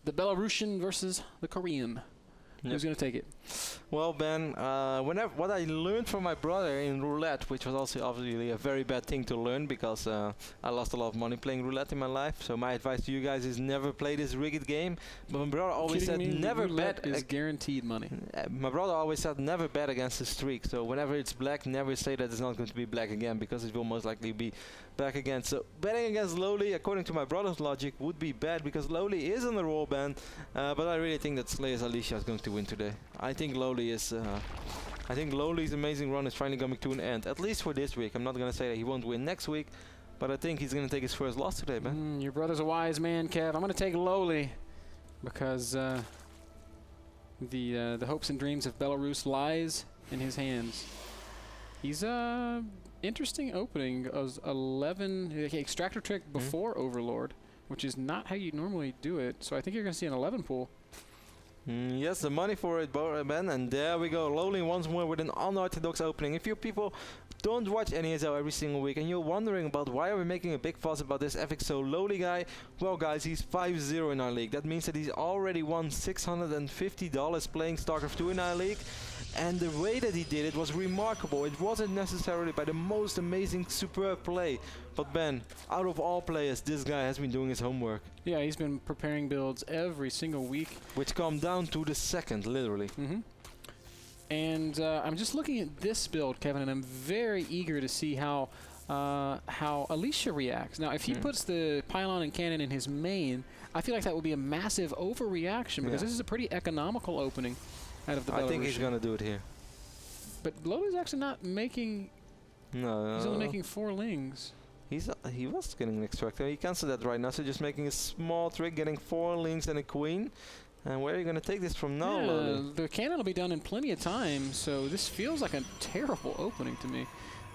the Belarusian versus the Korean. Yep. Who's going to take it? Well, Ben, what I learned from my brother in roulette, which was also obviously a very bad thing to learn because I lost a lot of money playing roulette in my life. So my advice to you guys is never play this rigged game. But my brother always said never bet. Is guaranteed money. My brother always said never bet against the streak. So whenever it's black, never say that it's not going to be black again because it will most likely be black again. So betting against LoweLy, according to my brother's logic, would be bad because LoweLy is on the roll ban. But I really think that Slayer's Alicia is going to win today. I think LoweLy is. I think LoweLy's amazing run is finally coming to an end, at least for this week. I'm not going to say that he won't win next week, but I think he's going to take his first loss today, man. Your brother's a wise man, Kev. I'm going to take LoweLy because the hopes and dreams of Belarus lies in his hands. He's interesting opening. 11 extractor trick before Overlord, which is not how you normally do it. So I think you're going to see an 11 pool. Yes, the money for it, Ben, and there we go. LoweLy once more with an unorthodox opening. If you people don't watch NASL every single week and you're wondering about why are we making a big fuss about this FXO LoweLy guy, well guys, he's 5-0 in our league. That means that he's already won $650 playing StarCraft 2 in our league. And the way that he did it was remarkable. It wasn't necessarily by the most amazing, superb play. But Ben, out of all players, this guy has been doing his homework. Yeah, he's been preparing builds every single week. Which come down to the second, literally. And I'm just looking at this build, Kevin, and I'm very eager to see how Alicia reacts. Now, if he puts the pylon and cannon in his main, I feel like that would be a massive overreaction because this is a pretty economical opening. Out of the I think he's going to do it here. But LoweLy's actually not making... No. He's only making 4 lings. He was getting an extractor. He cancelled that right now, so just making a small trick, getting 4 lings and a queen. And where are you going to take this from now, LoweLy? The cannon will be done in plenty of time, so this feels like a terrible opening to me.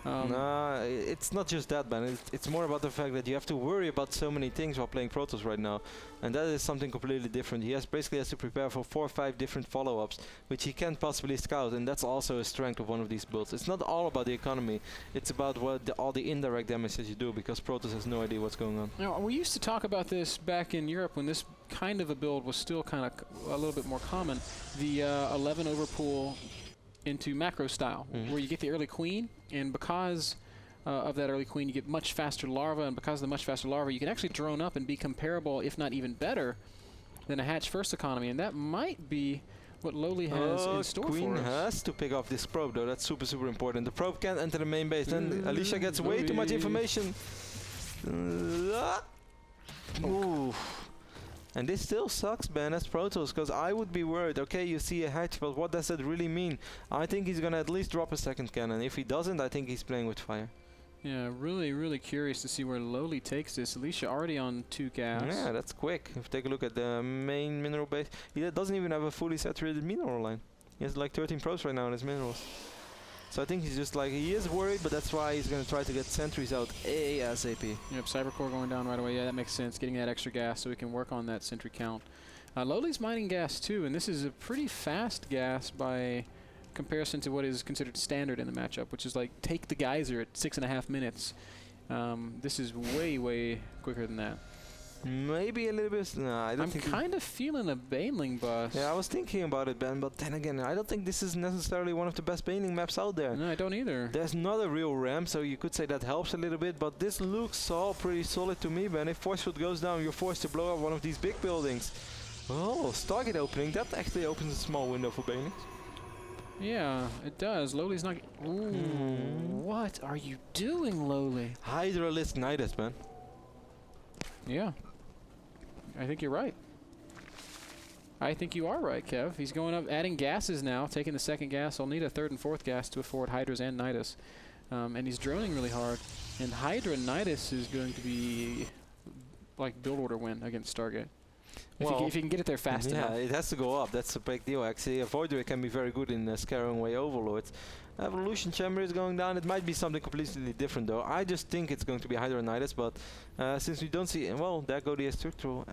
Nah, it's not just that, man. It's more about the fact that you have to worry about so many things while playing Protoss right now. And that is something completely different. He basically has to prepare for 4 or 5 different follow-ups, which he can't possibly scout. And that's also a strength of one of these builds. It's not all about the economy. It's about all the indirect damage that you do, because Protoss has no idea what's going on. Now, we used to talk about this back in Europe when this kind of a build was still kind of a little bit more common. The 11 overpool into macro style, where you get the early queen, and because of that early queen, you get much faster larva, and because of the much faster larva, you can actually drone up and be comparable, if not even better, than a hatch first economy, and that might be what LoweLy has in store for us. Queen has to pick off this probe, though. That's super, super important. The probe can't enter the main base. Then Alicia gets way too much information. Ooh. And this still sucks, Ben, as Protoss, because I would be worried. Okay, you see a hatch, but what does that really mean? I think he's going to at least drop a second cannon. If he doesn't, I think he's playing with fire. Yeah, really, really curious to see where LoweLy takes this. Alicia already on 2 gas. Yeah, that's quick. If you take a look at the main mineral base, he doesn't even have a fully saturated mineral line. He has like 13 probes right now on his minerals. So I think he's just like, he is worried, but that's why he's going to try to get sentries out ASAP. Yep, Cybercore going down right away. Yeah, that makes sense. Getting that extra gas so we can work on that sentry count. LoweLy's mining gas too, and this is a pretty fast gas by comparison to what is considered standard in the matchup, which is like take the geyser at 6.5 minutes. This is way, way quicker than that. Maybe a little bit. No, I don't think. I'm kind of feeling a Baneling bust. Yeah, I was thinking about it, Ben, but then again, I don't think this is necessarily one of the best Baneling maps out there. No, I don't either. There's not a real ramp, so you could say that helps a little bit, but this looks all pretty solid to me, Ben. If force field goes down, you're forced to blow up one of these big buildings. Oh, Stargate opening. That actually opens a small window for Banelings. Yeah, it does. LoweLy's not... Ooh, what are you doing, LoweLy? Hydralisk Nidus, man. Yeah. I think you're right. I think you are right, Kev. He's going up, adding gases now, taking the second gas. I'll need a 3rd and 4th gas to afford Hydras and Nidus. And he's droning really hard. And Hydra Nidus is going to be like build order win against Stargate. If you can get it there fast enough. Yeah, it has to go up. That's a big deal, actually. A Voidray can be very good in scaring away Overlords. Evolution Chamber is going down. It might be something completely different, though. I just think it's going to be Hydronitis, but since we don't see... Well, there go the additional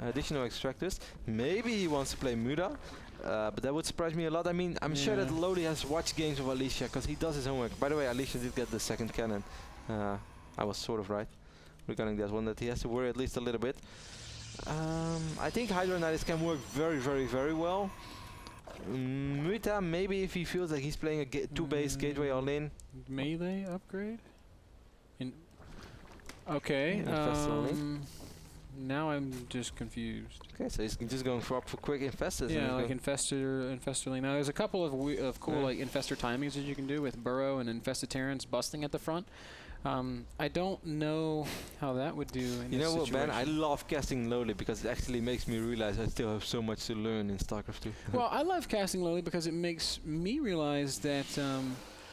extractors. Maybe he wants to play Muda, but that would surprise me a lot. I mean, I'm sure that LoweLy has watched games of Alicia, because he does his homework. By the way, Alicia did get the second cannon. I was sort of right regarding that one, that he has to worry at least a little bit. I think Hydronitis can work very, very, very well. Muta, maybe if he feels like he's playing a 2-base gateway all in. Melee upgrade? Okay. Now I'm just confused. Okay, so he's just going for quick infestors. Yeah, like infestorling. Now there's a couple of cool like infestor timings that you can do with Burrow and infested Terrans busting at the front. I don't know how that would do in You this know what, situation. man? I love casting LoweLy because it actually makes me realize I still have so much to learn in StarCraft 2. Well, I love casting LoweLy because it makes me realize that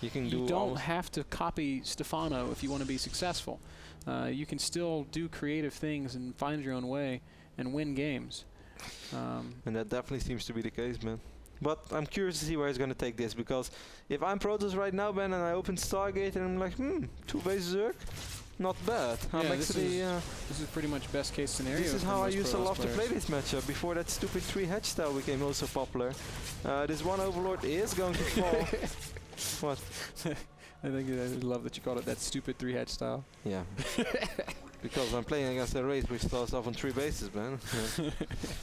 you don't have to copy Stefano if you want to be successful. You can still do creative things and find your own way and win games. And that definitely seems to be the case, man. But I'm curious to see where he's going to take this, because if I'm Protoss right now, Ben, and I open Stargate and I'm like, 2-base Zerg, not bad. I'm actually, this is pretty much best case scenario. This is how I used to love to play this matchup before that stupid 3-hatch style became also popular. This one Overlord is going to fall. What? I love that you called it that stupid 3-hatch style. Yeah. Because I'm playing against a race which starts off on 3 bases, man.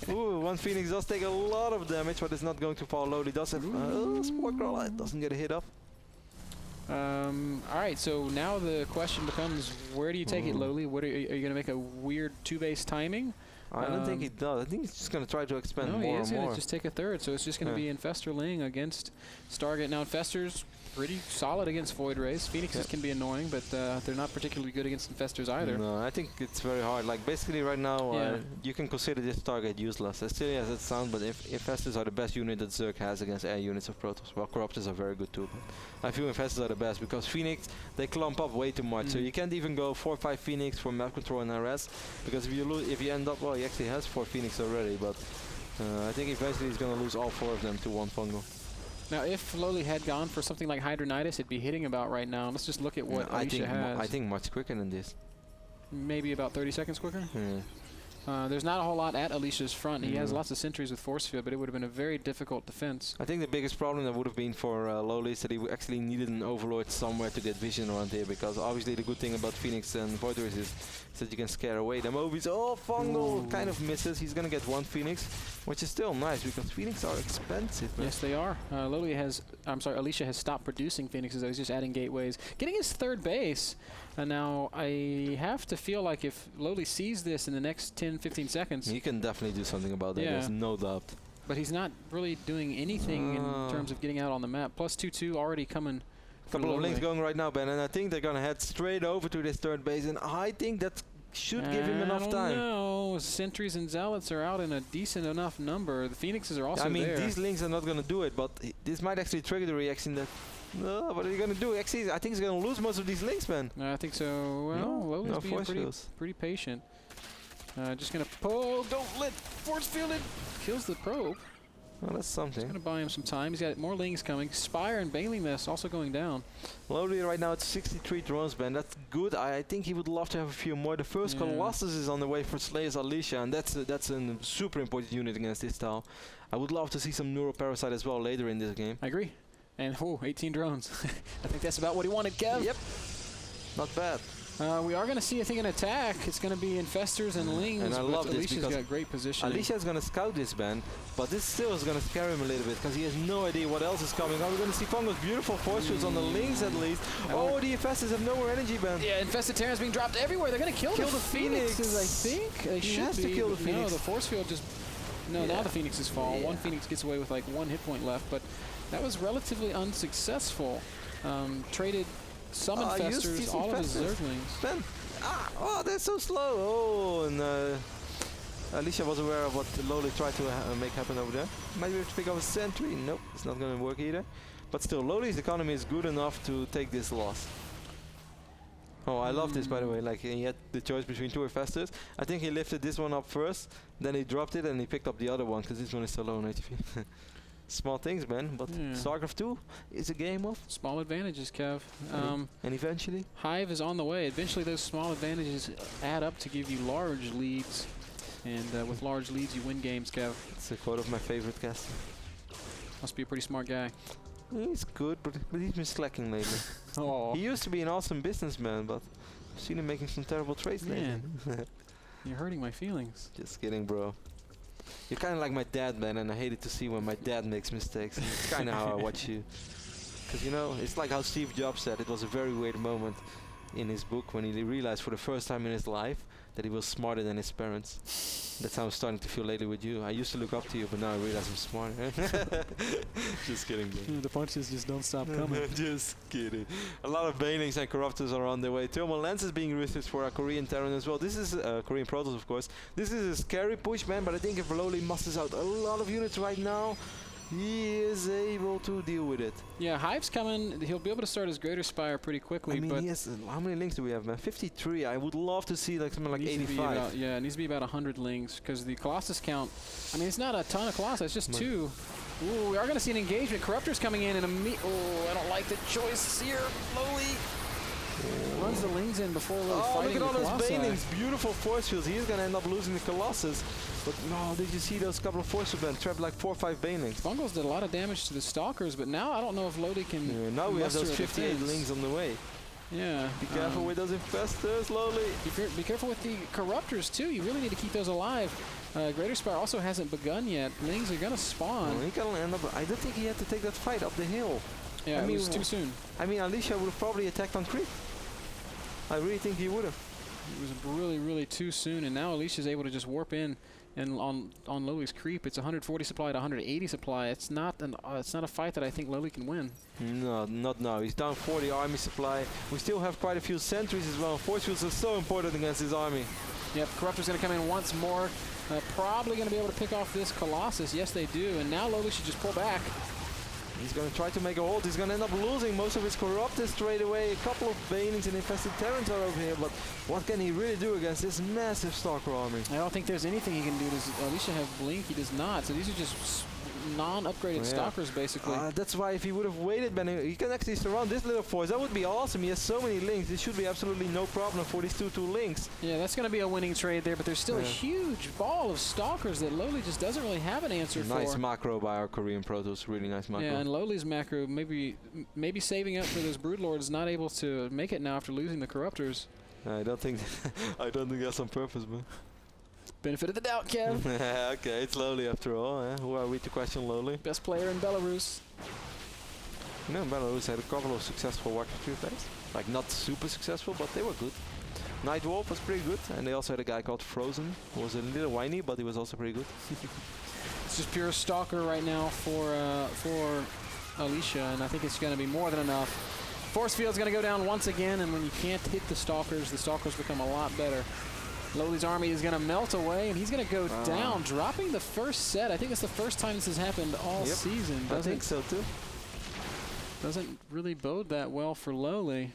Ooh, one Phoenix does take a lot of damage, but it's not going to fall low. He does have Spore Crawler. It doesn't get a hit up. Alright, so now the question becomes, where do you take it, LoweLy? What are you going to make a weird 2-base timing? I don't think he does. I think he's just going to try to expand more and more. No, he is going to just take a third, so it's just going to be Infesterling against Stargate. Now, Infestors pretty solid against Void Rays. Phoenixes can be annoying, but they're not particularly good against Infestors either. No, I think it's very hard. Like, basically right now, you can consider this target useless. As silly as it sounds, but Infestors are the best unit that Zerg has against air units of Protoss. Well, Corruptors are very good too, but I feel Infestors are the best because Phoenix, they clump up way too much. So you can't even go 4 or 5 Phoenix for map control and RS, because if you end up, well, he actually has 4 Phoenix already, but I think eventually he's going to lose all 4 of them to one fungal. Now, if LoweLy had gone for something like Hydronitis, it'd be hitting about right now. Let's just look at what Alicia has. I think much quicker than this. Maybe about 30 seconds quicker? Yeah. There's not a whole lot at Alicia's front. He has lots of sentries with force field, but it would have been a very difficult defense. I think the biggest problem that would have been for LoweLy is that he actually needed an Overlord somewhere to get vision around here, because obviously the good thing about Phoenix and Void Rays is that you can scare away the mobies. Oh, Fungal kind of misses. He's going to get 1 Phoenix, which is still nice because Phoenix are expensive. Man. Yes, they are. Alicia has stopped producing Phoenixes. He's just adding gateways. Getting his 3rd base. Now, I have to feel like if LoweLy sees this in the next 10-15 seconds... He can definitely do something about that, there's no doubt. But he's not really doing anything in terms of getting out on the map. Plus 2/2 already coming. Couple of links going right now, Ben, and I think they're going to head straight over to this 3rd base, and I think that should give him enough time. No, sentries and zealots are out in a decent enough number. The Phoenixes are also there. These links are not going to do it, but this might actually trigger the reaction that... No, what are you going to do? Actually, I think he's going to lose most of these links, man. I think so. Well, LoweLy's being pretty patient. Just going to pull. Don't let force field it. Kills the probe. Well, that's something. It's going to buy him some time. He's got more links coming. Spire and Bailing Mist also going down. LoweLy right now at 63 drones, man. That's good. I think he would love to have a few more. The first Colossus is on the way for Slayer's Alicia, and that's a super important unit against this style. I would love to see some Neuroparasite as well later in this game. I agree. And 18 drones. I think that's about what he wanted, Kev. Yep. Not bad. We are going to see, I think, an attack. It's going to be Infestors and Lings. And I love this Alicia's because got great positioning. Alicia is going to scout this, Ben, but this still is going to scare him a little bit because he has no idea what else is coming. Are we going to see Fungo's beautiful force fields on the Lings at least? Oh, the Infestors have no more energy, Ben. Yeah, Infested Terrans being dropped everywhere. They're going to kill the Phoenixes, I think. They should has to kill the Phoenix. No, the force field just... No, now the Phoenixes fall. One Phoenix gets away with like 1 hit point left, but that was relatively unsuccessful. Traded some Infestors, all of his Zerglings. Ben. Oh, they're so slow. Oh, and Alicia was aware of what LoweLy tried to make happen over there. Maybe we have to pick up a sentry. Nope, it's not going to work either. But still, LoweLy's economy is good enough to take this loss. Oh, I love this, by the way. Like, he had the choice between 2 Infestors. I think he lifted this one up first, then he dropped it, and he picked up the other one, because this one is so low on ATV. Small things, man, but StarCraft 2 is a game of small advantages, Kev. And eventually? Hive is on the way. Eventually those small advantages add up to give you large leads. And with large leads, you win games, Kev. It's a quote of my favorite caster. Must be a pretty smart guy. He's good, but he's been slacking lately. Oh. He used to be an awesome businessman, but I've seen him making some terrible trades lately. You're hurting my feelings. Just kidding, bro. You're kind of like my dad, man, and I hate it to see when my dad makes mistakes. It's kind of how I watch you. Because, you know, it's like how Steve Jobs said, it was a very weird moment in his book when he realized for the first time in his life that he was smarter than his parents. That's how I'm starting to feel lately with you. I used to look up to you, but now I realize I'm smarter. Just kidding, bro. The punches just don't stop coming. Just kidding. A lot of banelings and corruptors are on their way. Thermal Lens is being researched for our Korean Terran as well. This is Korean Protoss, of course. This is a scary push, man, but I think if LoweLy musters out a lot of units right now, he is able to deal with it. Yeah, Hive's coming. He'll be able to start his Greater Spire pretty quickly. I mean, but he has, how many links do we have, man? 53. I would love to see like something like needs 85. About, yeah, it needs to be about 100 links because the Colossus count, I mean, it's not a ton of Colossus, it's just 2. Ooh, we are going to see an engagement. Corruptor's coming in and oh, I don't like the choice here. LoweLy runs the lings in before really fighting look at all those Colossi. banelings. Beautiful force fields. He's going to end up losing the Colossus. But no, did you see those couple of force fields? Trapped like 4 or 5 banelings. Bungles did a lot of damage to the Stalkers, but now I don't know if LoweLy can. Yeah, now we have those muster 58 lings on the way. Yeah. Be careful with those infestors, LoweLy. Be careful with the Corruptors too. You really need to keep those alive. Greater Spire also hasn't begun yet. Lings are going to spawn. Well, he can end up. I don't think he had to take that fight up the hill. Yeah, I mean, it was too soon. I mean, Alicia would have probably attacked on creep. I really think he would have. It was really, really too soon, and now Alicia's able to just warp in, and on LoweLy's creep, it's 140 supply to 180 supply. It's not a fight that I think LoweLy can win. No, not now. He's down 40 army supply. We still have quite a few sentries as well. Force fields are so important against his army. Yep, Corruptor's going to come in once more. Probably going to be able to pick off this Colossus. Yes, they do, and now LoweLy should just pull back. He's going to try to make a hold. He's going to end up losing most of his Corruptors straight away. A couple of banelings and infested Terrans are over here, but what can he really do against this massive Stalker army? I don't think there's anything he can do. Does Alicia have Blink? He does not. So these are just non-upgraded Stalkers, basically. That's why if he would have waited, man, he can actually surround this little force. That would be awesome. He has so many links. This should be absolutely no problem for these 2 links. Yeah, that's going to be a winning trade there, but there's still a huge ball of Stalkers that LoweLy just doesn't really have an answer for. Nice macro by our Korean Protoss. Really nice macro. Yeah, and LoweLy's macro maybe saving up for those Broodlords, not able to make it now after losing the Corruptors. I don't think that's on purpose, man. Benefit of the doubt, Kev. Okay, it's LoweLy after all. Who are we to question LoweLy? Best player in Belarus. You know, Belarus had a couple of successful Warcraft 3 plays. Like, not super successful, but they were good. Nightwolf was pretty good, and they also had a guy called Frozen, who was a little whiny, but he was also pretty good. It's just pure Stalker right now for Alicia, and I think it's going to be more than enough. Force field's going to go down once again, and when you can't hit the Stalkers become a lot better. LoweLy's army is going to melt away, and he's going to go down, dropping the first set. I think it's the first time this has happened all season. I think so, too. Doesn't really bode that well for LoweLy.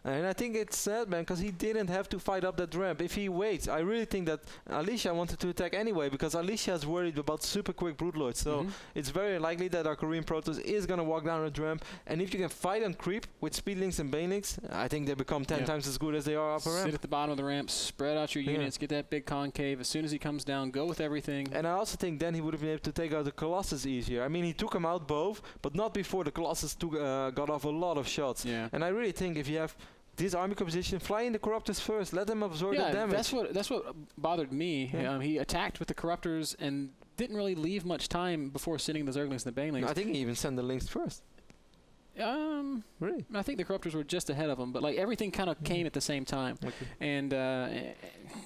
And I think it's sad, man, because he didn't have to fight up that ramp. If he waits, I really think that Alicia wanted to attack anyway, because Alicia is worried about super quick Broodlords. So it's very likely that our Korean Protoss is going to walk down that ramp. And if you can fight on creep with speedlings and banelings, I think they become 10 times as good as they are up a ramp. Sit at the bottom of the ramp, spread out your units, get that big concave. As soon as he comes down, go with everything. And I also think then he would have been able to take out the Colossus easier. I mean, he took him out both, but not before the Colossus got off a lot of shots. Yeah. And I really think if you have this army composition, fly in the Corruptors first, let them absorb the damage. That's what bothered me. Yeah. He attacked with the Corruptors and didn't really leave much time before sending the Zerglings and the Banelings. No, I think he even sent the links first. Really? I think the Corruptors were just ahead of him, but like everything kind of came at the same time. Okay. And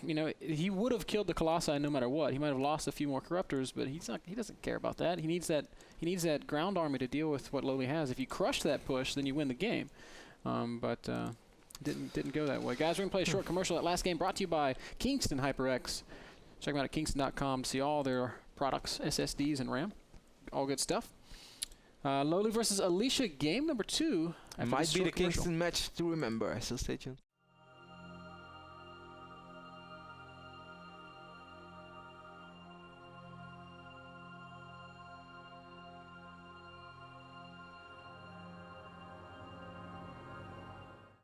you know, he would have killed the Colossi no matter what. He might have lost a few more Corruptors, but he's not. He doesn't care about that. He needs that ground army to deal with what LoweLy has. If you crush that push, then you win the game. But didn't go that way. Guys, we're going to play a short commercial. That last game brought to you by Kingston HyperX. Check them out at kingston.com to see all their products, SSDs and RAM. All good stuff. LoweLy versus Alicia, game number 2. It might be the Kingston match to remember, so stay tuned.